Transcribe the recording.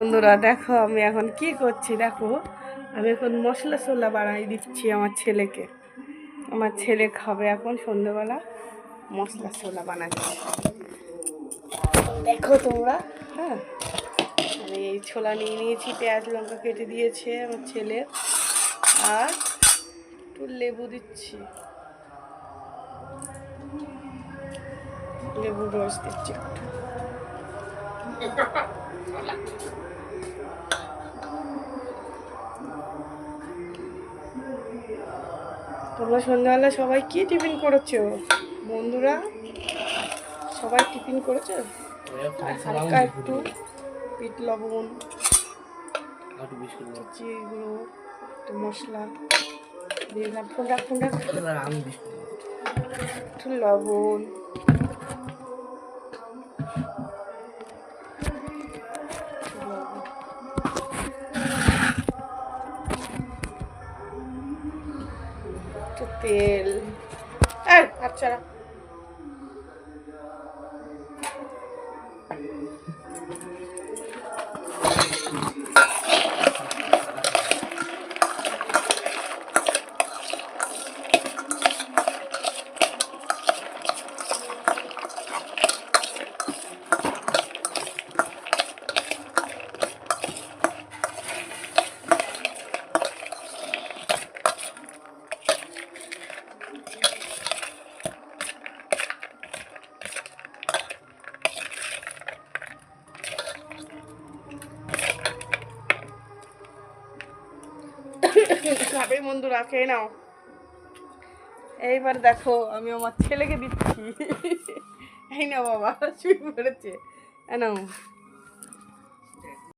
বন্ধুরা দেখো আমি এখন কি করছি। দেখো আমি এখন মশলা ছোলা বানাই দিচ্ছি আমার ছেলেকে। আমার ছেলে খাবে এখন সন্ধ্যেবেলা মশলা ছোলা বানাচ্ছি। দেখো তোমরা। হ্যাঁ, আমি এই ছোলা নিয়ে নিয়েছি, পেঁয়াজ লঙ্কা কেটে দিয়েছে আমার ছেলে, আর একটু লেবু দিচ্ছি, লেবুর রস দিচ্ছি একটু। তোমরা সন্ধ্যাবেলা সবাই কি টিফিন করেছো বন্ধুরা? সবাই টিফিন করেছো? হালকা একটু বিট লবণ, চিড়গুলো, একটু মশলা দিয়ে দিলাম, একটু লবণ, একটু তেল, আচ্ছা খাবে বন্ধুরা, খেয়ে নাও। এইবার দেখো আমি আমার ছেলেকে দিচ্ছি। এই না বাবা, শুয়ে পড়েছে, নাও।